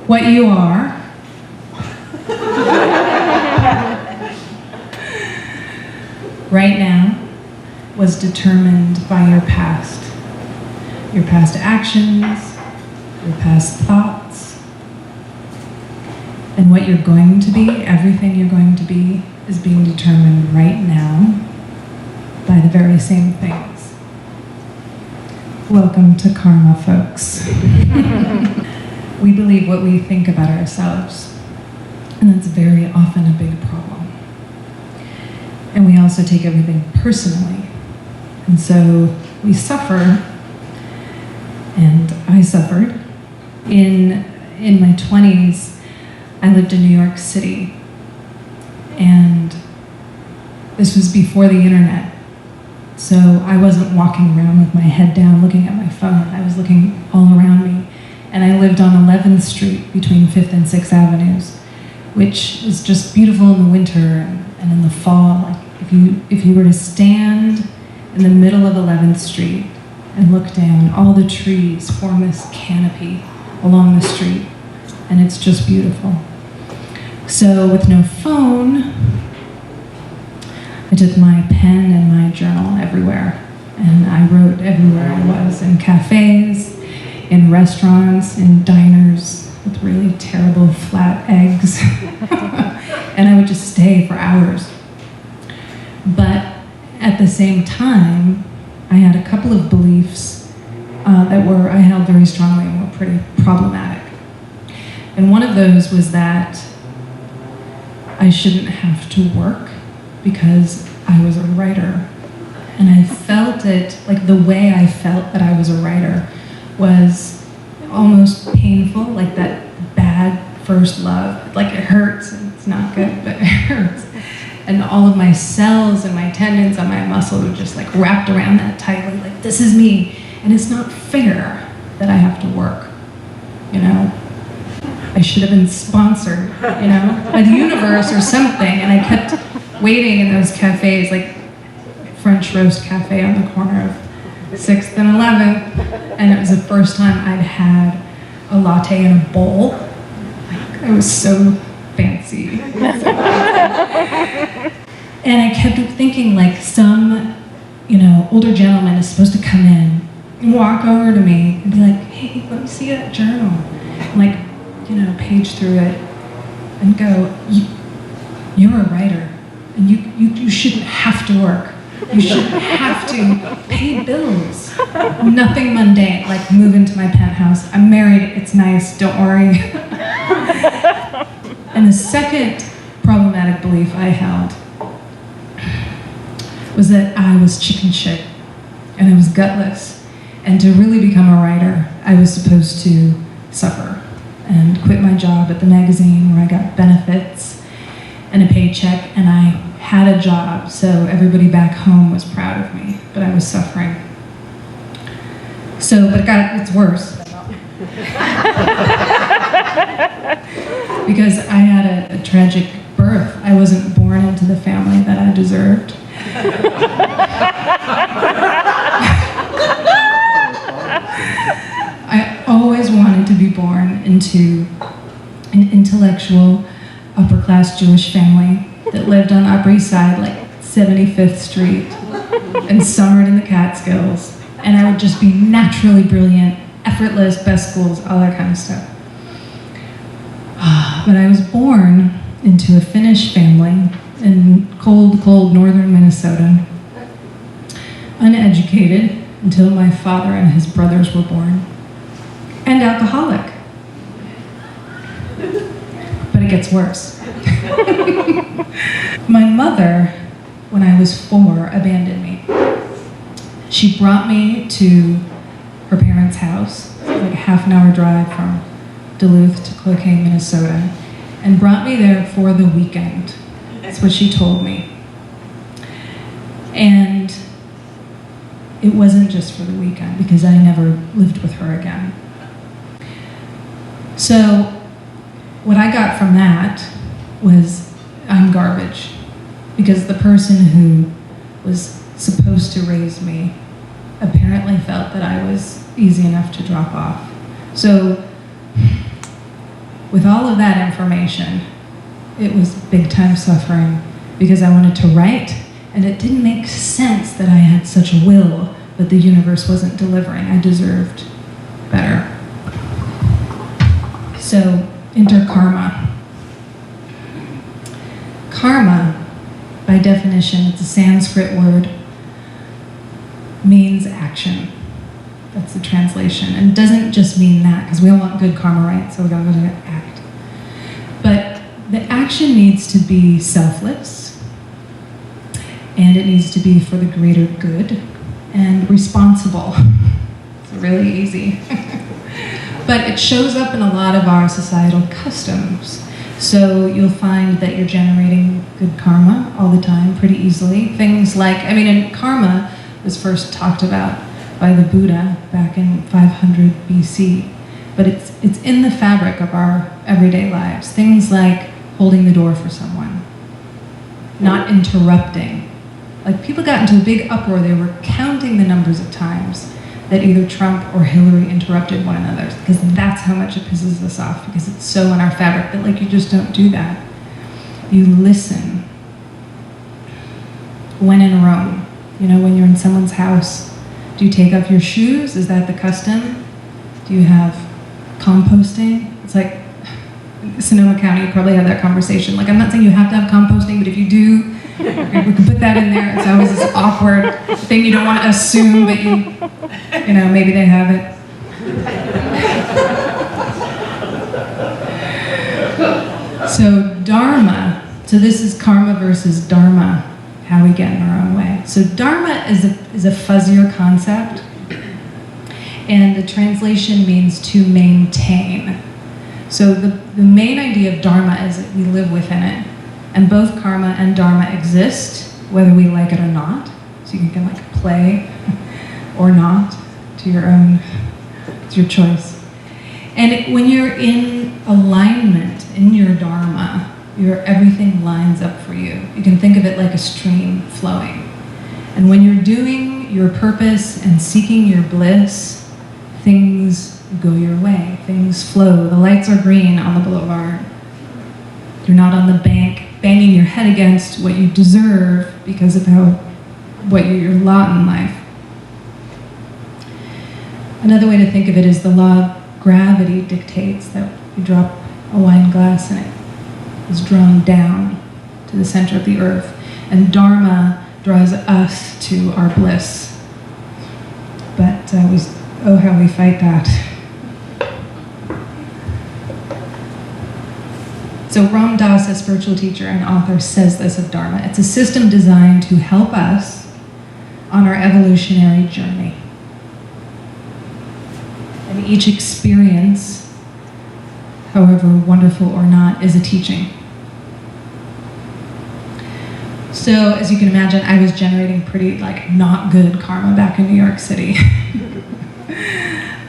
what you are right now was determined by your past actions, your past thoughts, and what you're going to be, everything you're going to be, is being determined right now by the very same things. Welcome to Kharma, folks. We believe what we think about ourselves, and that's very often a big problem. And we also take everything personally. And so we suffer, and I suffered. In my 20s, I lived in New York City, and this was before the internet. So I wasn't walking around with my head down looking at my phone. I was looking all around me. And I lived on 11th Street between 5th and 6th Avenues, which is just beautiful in the winter and in the fall. Like if you were to stand in the middle of 11th Street and look down, all the trees form this canopy along the street, and it's just beautiful. So with no phone, I took my pen and my journal everywhere, and I wrote everywhere I was, in cafes, in restaurants, in diners with really terrible flat eggs, and I would just stay for hours. But at the same time, I had a couple of beliefs that I held very strongly and were pretty problematic. And one of those was that I shouldn't have to work because I was a writer. And I felt it, like the way I felt that I was a writer was almost painful, like that bad first love. Like it hurts, it's not good, but it hurts. And all of my cells and my tendons on my muscle were just like wrapped around that tightly, like this is me. And it's not fair that I have to work, you know? I should have been sponsored, you know, by the universe or something. And I kept waiting in those cafes, like French Roast Cafe on the corner of 6th and 11th. And it was the first time I'd had a latte in a bowl. Like, I was so fancy. And I kept thinking like some, you know, older gentleman is supposed to come in and walk over to me and be like, hey, let me see that journal. And like, you know, page through it and go, you're a writer and you shouldn't have to work. You shouldn't have to pay bills. Nothing mundane, like move into my penthouse. I'm married, it's nice, don't worry. And the second problematic belief I held was that I was chicken shit and I was gutless. And to really become a writer, I was supposed to suffer and quit my job at the magazine where I got benefits and a paycheck, and I had a job, so everybody back home was proud of me, but I was suffering. So, but it's worse. Because I had a tragic birth. I wasn't born into the family that I deserved. I always wanted to be born into an intellectual, upper-class Jewish family that lived on Upper East Side, like 75th Street, and summered in the Catskills. And I would just be naturally brilliant, effortless, best schools, all that kind of stuff. But I was born into a Finnish family in cold, cold northern Minnesota, uneducated until my father and his brothers were born, and alcoholic. But it gets worse. My mother, when I was 4, abandoned me. She brought me to her parents' house, like a half-an-hour drive from Duluth to Cloquet, Minnesota, and brought me there for the weekend. That's what she told me. And it wasn't just for the weekend, because I never lived with her again. So what I got from that was I'm garbage, because the person who was supposed to raise me apparently felt that I was easy enough to drop off. So with all of that information, it was big time suffering because I wanted to write, and it didn't make sense that I had such a will, but the universe wasn't delivering. I deserved better. So, enter karma. Karma, by definition, it's a Sanskrit word, means action. That's the translation. And it doesn't just mean that, because we all want good karma, right? So we gotta act. But the action needs to be selfless, and it needs to be for the greater good, and responsible. It's really easy. But it shows up in a lot of our societal customs. So you'll find that you're generating good karma all the time, pretty easily. Things like, and karma was first talked about by the Buddha back in 500 BC. But it's in the fabric of our everyday lives. Things like holding the door for someone, not interrupting. Like, people got into a big uproar. They were counting the numbers of times that either Trump or Hillary interrupted one another, because that's how much it pisses us off, because it's so in our fabric that, like, you just don't do that. You listen. When in Rome, when you're in someone's house, do you take off your shoes? Is that the custom? Do you have composting? It's like, Sonoma County, you probably have that conversation. Like, I'm not saying you have to have composting, but if you do, we can put that in there. It's always this awkward thing you don't want to assume, but maybe they have it. So Dharma, so this is karma versus Dharma, how we get in our own way. So Dharma is a fuzzier concept, and the translation means to maintain. So the main idea of Dharma is that we live within it. And both karma and Dharma exist, whether we like it or not. So you can play or not to your own, it's your choice. And when you're in alignment in your Dharma, everything lines up for you. You can think of it like a stream flowing. And when you're doing your purpose and seeking your bliss, things go your way, things flow. The lights are green on the boulevard. You're not on the bank banging your head against what you deserve because of your lot in life. Another way to think of it is the law of gravity dictates that you drop a wine glass and it is drawn down to the center of the earth. And Dharma draws us to our bliss. But how we fight that. So Ram Dass, a spiritual teacher and author, says this of Dharma. It's a system designed to help us on our evolutionary journey. And each experience, however wonderful or not, is a teaching. So, as you can imagine, I was generating pretty, not good karma back in New York City.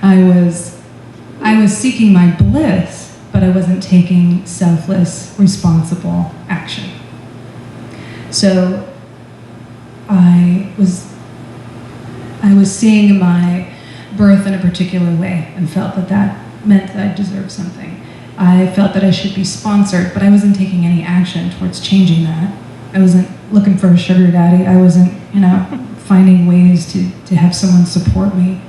I was seeking my bliss, but I wasn't taking selfless, responsible action. So I was seeing my birth in a particular way and felt that meant that I deserved something. I felt that I should be sponsored, but I wasn't taking any action towards changing that. I wasn't looking for a sugar daddy. I wasn't, finding ways to have someone support me.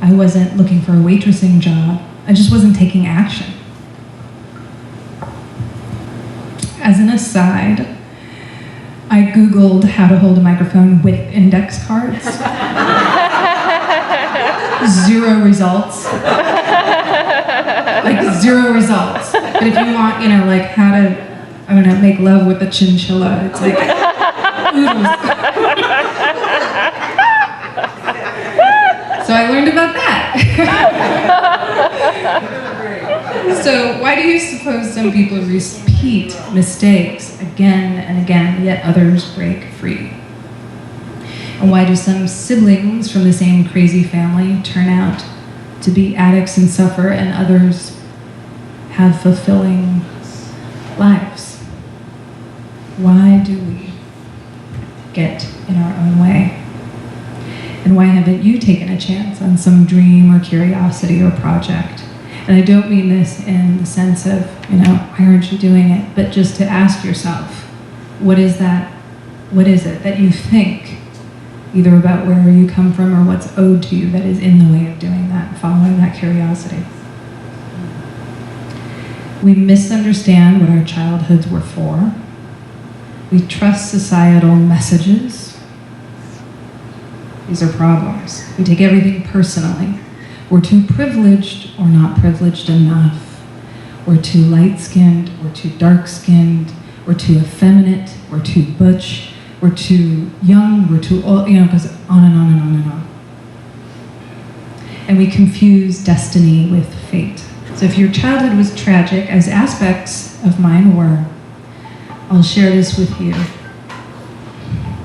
I wasn't looking for a waitressing job. I just wasn't taking action. As an aside, I Googled how to hold a microphone with index cards. 0 results. 0 results. But if you want, how to, make love with a chinchilla, it's oodles. So I learned about that. So why do you suppose some people repeat mistakes again and again, yet others break free? And why do some siblings from the same crazy family turn out to be addicts and suffer, and others have fulfilling lives? Why do we get in our own way? And why haven't you taken a chance on some dream or curiosity or project? And I don't mean this in the sense of, why aren't you doing it? But just to ask yourself, what is that? What is it that you think, either about where you come from or what's owed to you, that is in the way of doing that, following that curiosity? We misunderstand what our childhoods were for. We trust societal messages. These are problems. We take everything personally. We're too privileged or not privileged enough. We're too light-skinned, we're too dark-skinned, we're too effeminate, we're too butch, we're too young, we're too old, goes on and on and on and on. And we confuse destiny with fate. So if your childhood was tragic, as aspects of mine were, I'll share this with you,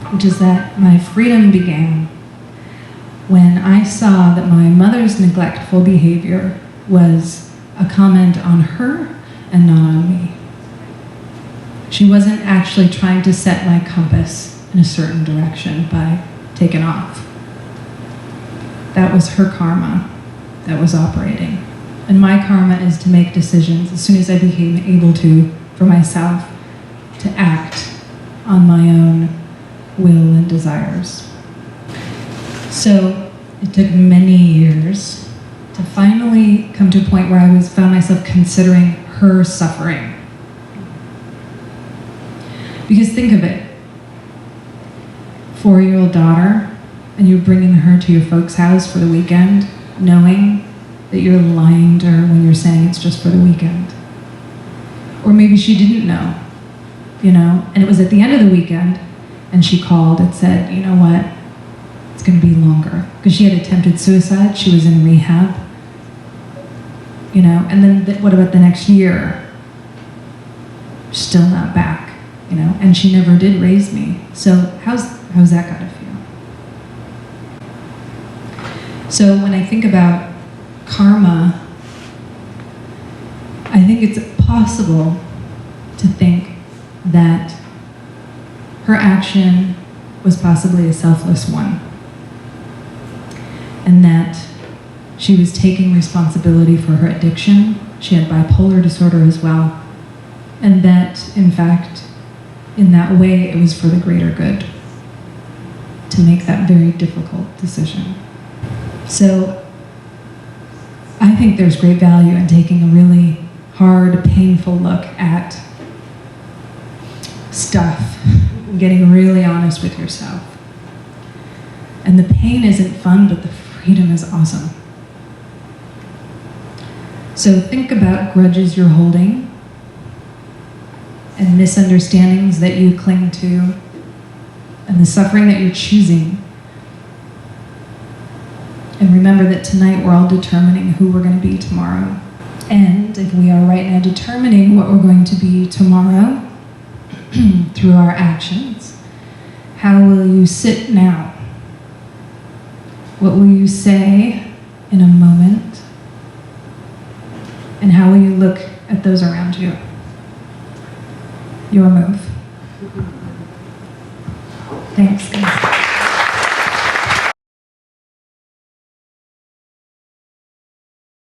which is that my freedom began when I saw that my mother's neglectful behavior was a comment on her and not on me. She wasn't actually trying to set my compass in a certain direction by taking off. That was her karma that was operating. And my karma is to make decisions as soon as I became able to, for myself, to act on my own will and desires. So it took many years to finally come to a point where I found myself considering her suffering. Because think of it, 4-year-old daughter, and you're bringing her to your folks' house for the weekend, knowing that you're lying to her when you're saying it's just for the weekend. Or maybe she didn't know, and it was at the end of the weekend, and she called and said, you know what, it's going to be longer. Because she had attempted suicide, she was in rehab, and then what about the next year? Still not back, and she never did raise me. So how's that got to feel? So when I think about karma, I think it's possible to think that her action was possibly a selfless one, and that she was taking responsibility for her addiction. She had bipolar disorder as well, and that, in fact, in that way, it was for the greater good to make that very difficult decision. So I think there's great value in taking a really hard, painful look at stuff, and getting really honest with yourself. And the pain isn't fun, but the freedom is awesome. So think about grudges you're holding and misunderstandings that you cling to and the suffering that you're choosing. And remember that tonight we're all determining who we're going to be tomorrow. And if we are right now determining what we're going to be tomorrow through our actions, how will you sit now? What will you say in a moment? And how will you look at those around you? Your move. Thanks, guys.